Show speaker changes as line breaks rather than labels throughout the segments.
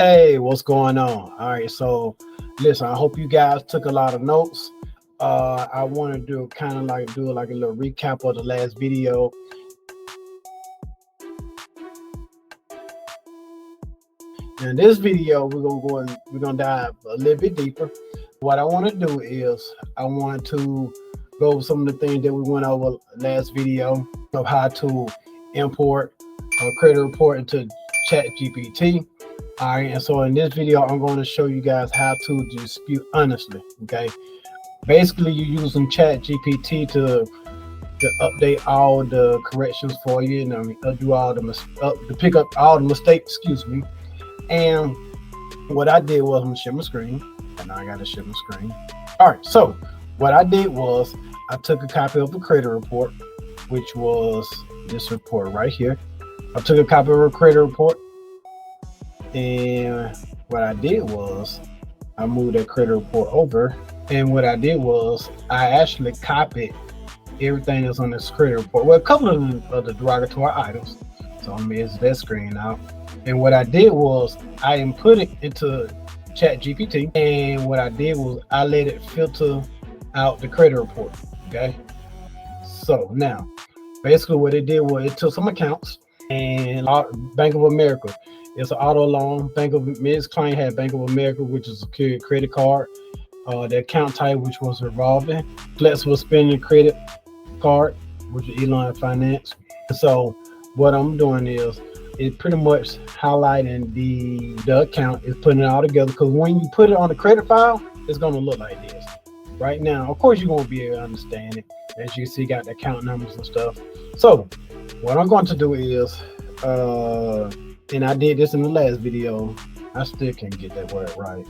Hey, what's going on? All right, so listen, I hope you guys took a lot of notes. I want to do a little recap of the last video. In this video, we're gonna dive a little bit deeper. What I want to do is I want to go over some of the things that we went over last video of how to import a credit report into ChatGPT. All right, and so in this video, I'm going to show you guys how to dispute honestly. Okay, basically you're using ChatGPT to update all the corrections for you, and do all the to pick up all the mistakes. Excuse me. And what I did was I'm gonna share my screen, and now I got to share my screen. All right, so what I did was I took a copy of the credit report, which was this report right here. I took a copy of a credit report. And what I did was I moved that credit report over, and what I did was I actually copied everything that's on this credit report. Well, a couple of the derogatory items. So I'm gonna exit that screen out. And what I did was I input it into ChatGPT, and what I did was I let it filter out the credit report. Okay. So now, basically what it did was it took some accounts and Bank of America. It's an auto loan. Ms. Klein had Bank of America, which is a secured credit card. The account type, which was revolving. Flexible spending credit card, which is Elon Finance. So what I'm doing is pretty much highlighting the account, is putting it all together, because when you put it on the credit file, it's going to look like this. Right now, of course, you're going to be able to understand it. As you see, got the account numbers and stuff. So what I'm going to do is and I did this in the last video. I still can't get that word right.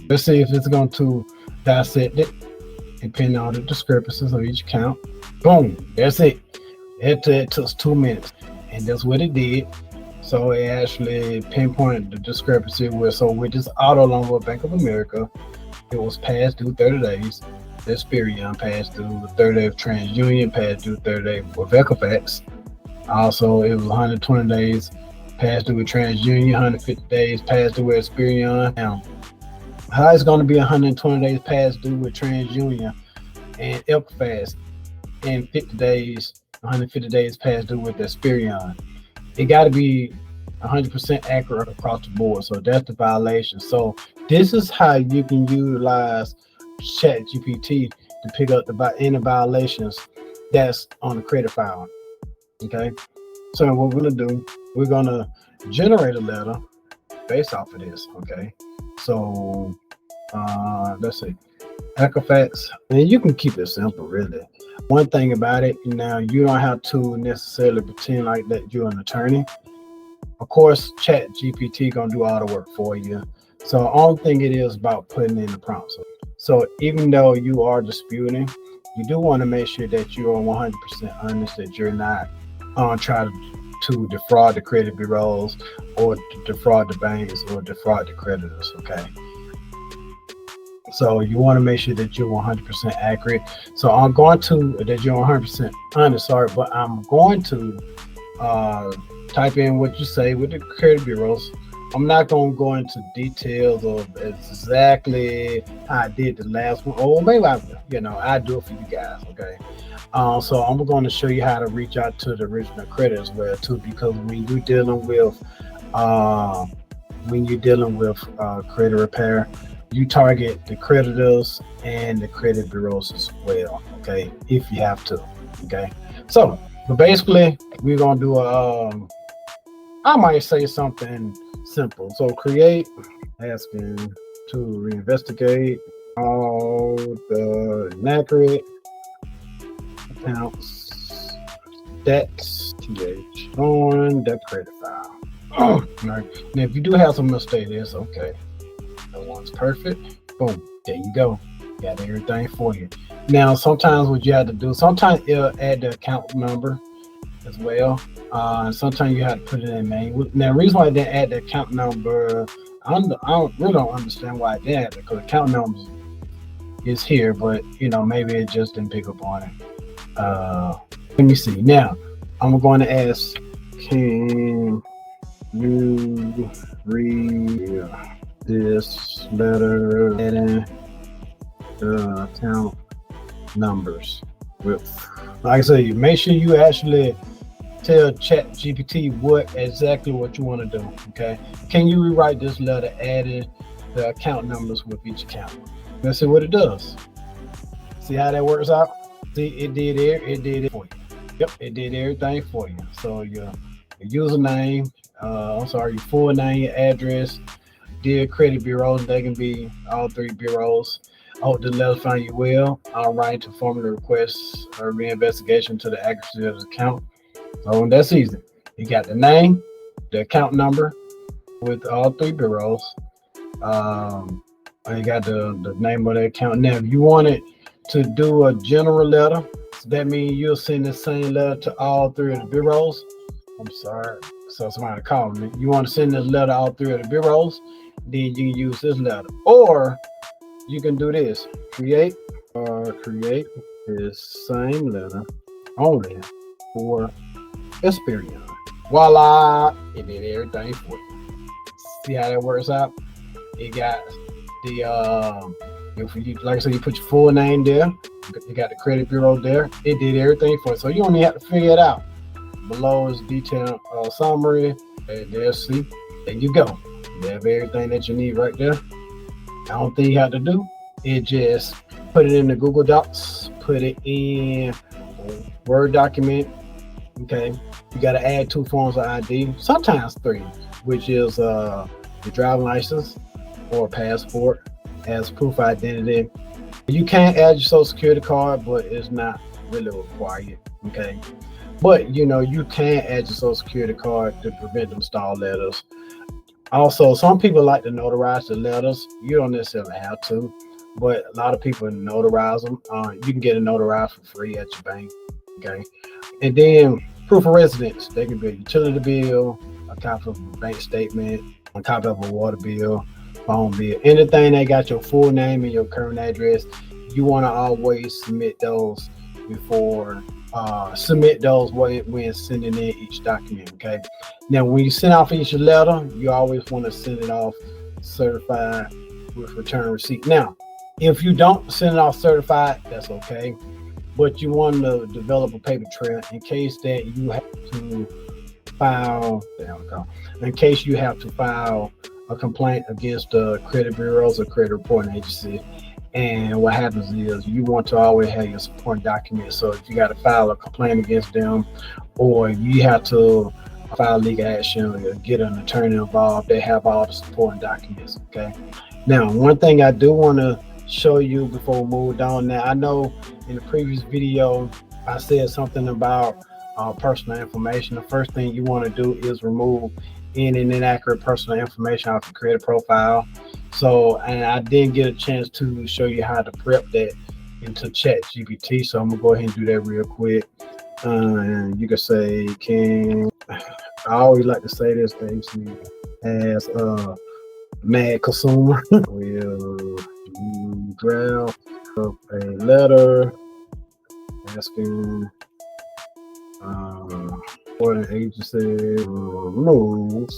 Let's see if it's going to dissect it and pin all the discrepancies of each account. Boom, that's it. It took 2 minutes, and that's what it did. So it actually pinpointed the discrepancy with this auto loan with Bank of America, it was past due 30 days. The Experian past due the 30 day of TransUnion, past due 30 day with Equifax. Also, it was 120 days past due with TransUnion, 150 days past due with Experian. Now, how it's going to be 120 days past due with TransUnion and Equifax, and 150 days past due with Experian? It got to be 100% accurate across the board. So that's the violation. So this is how you can utilize ChatGPT to pick up any violations that's on the credit file. Okay, so what we're gonna do, we're gonna generate a letter based off of this. Okay, so let's see, Equifax, and you can keep it simple, really. One thing about it, now you don't have to necessarily pretend like that you're an attorney. Of course, ChatGPT gonna do all the work for you. So the only thing it is about putting in the prompts. So even though you are disputing, you do want to make sure that you are 100% honest, that you're not try to defraud the credit bureaus, or to defraud the banks, or defraud the creditors. Okay, so you want to make sure that you're 100% accurate. So I'm going to that you're 100% honest. Sorry, but I'm going to type in what you say with the credit bureaus. I'm not going to go into details of exactly how I did the last one. Or maybe I do it for you guys. Okay. So I'm going to show you how to reach out to the original credit as well too, because when you're dealing with credit repair, you target the creditors and the credit bureaus as well. Okay, if you have to. Okay, so but basically we're going to do I might say something simple. So create, asking to reinvestigate all the inaccurate accounts, debts, on that credit file. Now, if you do have some mistakes, it's okay. That one's perfect. Boom, there you go. Got everything for you. Now, sometimes what you have to do, sometimes it'll add the account number as well. Sometimes you have to put it in manual. Now, the reason why I didn't add the account number, I really don't understand why I didn't add it, because account number is here, but maybe it just didn't pick up on it. Let me see. Now, I'm going to ask, can You read this letter and the account numbers with, like I say, make sure you actually tell ChatGPT exactly what you want to do. Okay, can you rewrite this letter adding the account numbers with each account? Let's see what it does. See how that works out? See, it did it for you. Yep, it did everything for you. So your username, your full name, your address, dear credit bureaus, they can be all three bureaus. I hope the letter find you well. I'll write to formally request a reinvestigation to the accuracy of the account. So that's easy. You got the name, the account number with all three bureaus. You got the name of the account. Now, if you wanted to do a general letter, so that means you'll send the same letter to all three of the bureaus. I'm sorry. So somebody called me. You want to send this letter to all three of the bureaus, then you can use this letter. Or you can do this. Create this same letter only for Experian. Voila! It did everything for you. See how that works out? It got the if you, like I said, you put your full name there. You got the credit bureau there. It did everything for you. So you only have to figure it out. Below is detailed summary. There's see. There you go. You have everything that you need right there. The only thing you have to do is just put it in the Google Docs, put it in a Word document. Okay, you got to add 2 forms of ID, sometimes 3, which is your driving license or passport as proof of identity. You can add your social security card, but it's not really required. Okay, but you can add your social security card to prevent them stall letters. Also, some people like to notarize the letters. You don't necessarily have to, but a lot of people notarize them. You can get it notarized for free at your bank. Okay, and then proof of residence. They can be a utility bill, a copy of a bank statement, a copy of a water bill, phone bill, anything that got your full name and your current address. You want to always submit those before when sending in each document. Okay, now when you send off each letter, you always want to send it off certified with return receipt. Now, if you don't send it off certified, that's okay, but you want to develop a paper trail in case that you have to file. In case you have to file a complaint against the credit bureaus or credit reporting agency. And what happens is you want to always have your supporting documents. So if you got to file a complaint against them, or you have to file legal action or get an attorney involved, they have all the supporting documents. Okay. Now, one thing I do want to show you before we move on. Now, I know in the previous video I said something about personal information. The first thing you want to do is remove any inaccurate personal information off your credit profile. So, and I didn't get a chance to show you how to prep that into ChatGPT. So I'm gonna go ahead and do that real quick. And you can say, I always like to say this thing as a mad consumer. Will you draft up a letter asking for an agency removes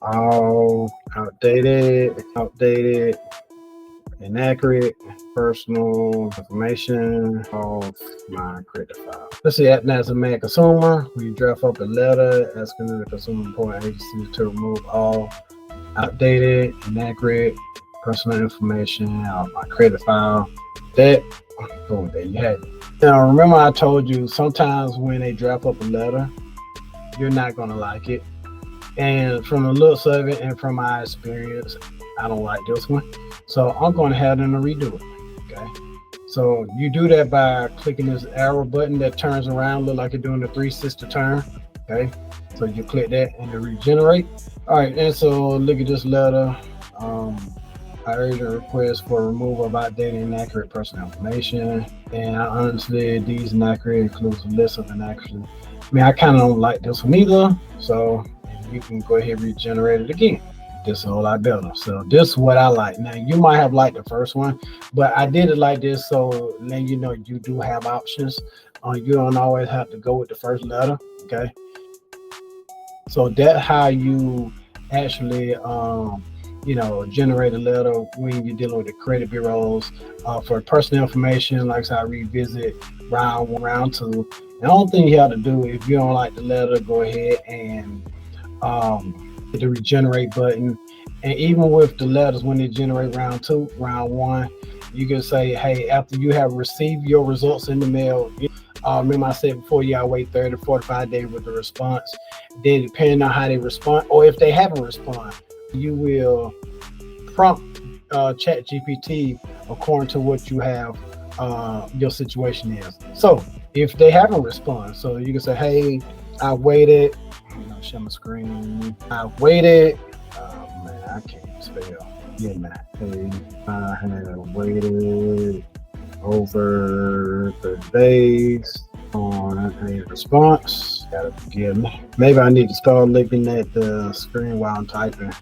all outdated, inaccurate personal information off my credit file. Let's see, acting as a mad consumer, we draft up a letter asking the consumer reporting agency to remove all outdated, inaccurate personal information off my credit file. There you have it. Now, remember I told you sometimes when they draft up a letter, you're not going to like it. And from the looks of it and from my experience, I don't like this one. So I'm going to have them to redo it. Okay. So you do that by clicking this arrow button that turns around, look like you're doing the 360 turn. Okay. So you click that and it regenerate. All right. And so look at this letter. I urge a request for removal of outdated and inaccurate personal information. And honestly, these inaccurate includes a list of inaccuracies. I mean, I kind of don't like this one either. So you can go ahead and regenerate it again. This is a whole lot better. So this is what I like. Now, you might have liked the first one, but I did it like this so then you know you do have options. You don't always have to go with the first letter. Okay. So that's how you actually generate a letter when you're dealing with the credit bureaus. For personal information, like I said, I revisit round 1, round 2. The only thing you have to do, if you don't like the letter, go ahead and hit the regenerate button. And even with the letters, when they generate round 2, round 1, you can say, hey, after you have received your results in the mail, remember I said before, you gotta wait 30 to 45 days with the response. Then depending on how they respond, or if they haven't responded, you will prompt chat GPT according to what you have your situation is. So if they haven't responded, so you can say, hey, I waited, share my screen, I waited, man, I can't spell. Yeah, man. Hey, I have waited over 30 days on a response. Gotta forgive me. Maybe I need to start looking at the screen while I'm typing.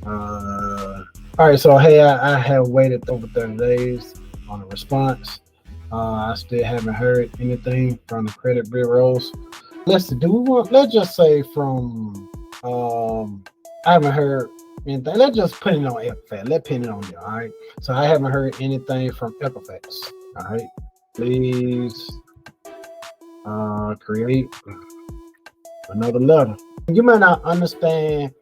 All right, so hey, I have waited over 30 days on a response. I still haven't heard anything from the credit bureaus. Let's just say from I haven't heard anything. Let's just put it on Equifax. Let's pin it on you. All right. So I haven't heard anything from Equifax. All right. Please create another letter. You might not understand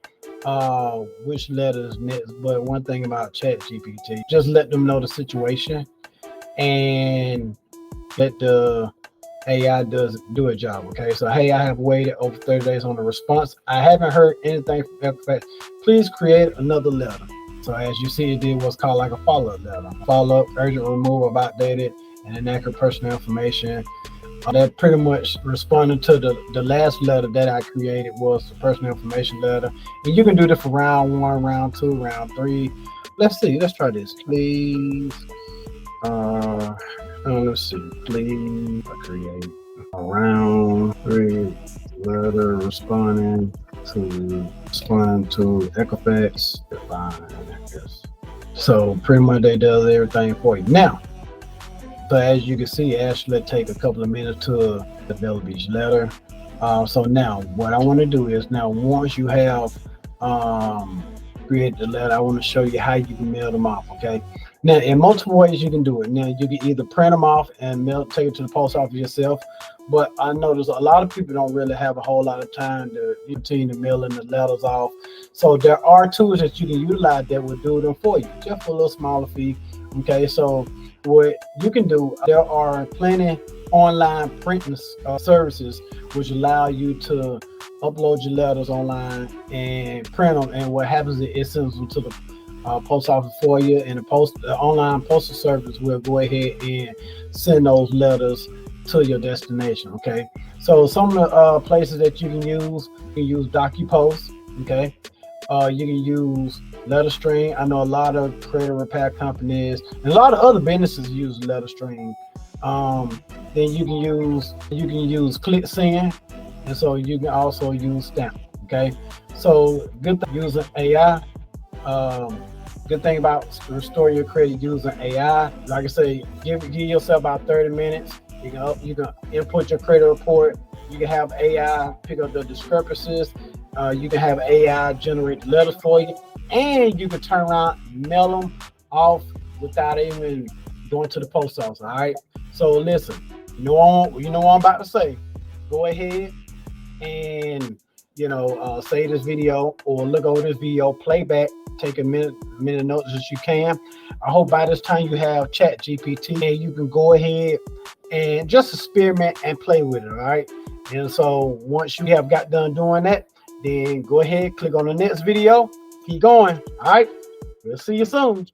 which letter is next, but one thing about Chat GPT, just let them know the situation and let the AI do a job. Okay, so hey, I have waited over 30 days on a response. I haven't heard anything from Equifax. Please create another letter. So as you see, it did what's called like a follow-up letter. Follow-up, urgent removal of outdated and inaccurate personal information. That pretty much responded to the last letter that I created was the personal information letter. And you can do this for round 1, round 2, round 3. Let's see. Let's try this, please. Let's see. Please create a round 3 letter responding to Equifax. Yes. So pretty much they does everything for you. Now, so as you can see, it actually take a couple of minutes to develop each letter. So now what I want to do is, now once you have created the letter, I want to show you how you can mail them off. Okay. Now, in multiple ways you can do it. Now, you can either print them off and take it to the post office yourself. But I notice a lot of people don't really have a whole lot of time to continue to mailing the letters off. So there are tools that you can utilize that will do them for you, just for a little smaller fee. Okay, so what you can do, there are plenty online printing services which allow you to upload your letters online and print them. And what happens is it sends them to the post office for you, and the online postal service will go ahead and send those letters to your destination. Okay, so some of the places that you can use DocuPost. Okay, you can use LetterStream. I know a lot of credit repair companies and a lot of other businesses use LetterStream. Then you can use ClickSend, and so you can also use Stamp. Okay, so good thing using AI. Good thing about restore your credit using AI, like I say, give yourself about 30 minutes. You can input your credit report. You can have AI pick up the discrepancies. You can have AI generate the letters for you, and you can turn around and mail them off without even going to the post office. All right. So listen, you know what I'm about to say. Go ahead and save this video or look over this video, playback, take a minute notes as you can. I hope by this time you have Chat GPT and you can go ahead and just experiment and play with it. All right. And so once you have got done doing that, then go ahead, click on the next video, keep going. All right. We'll see you soon.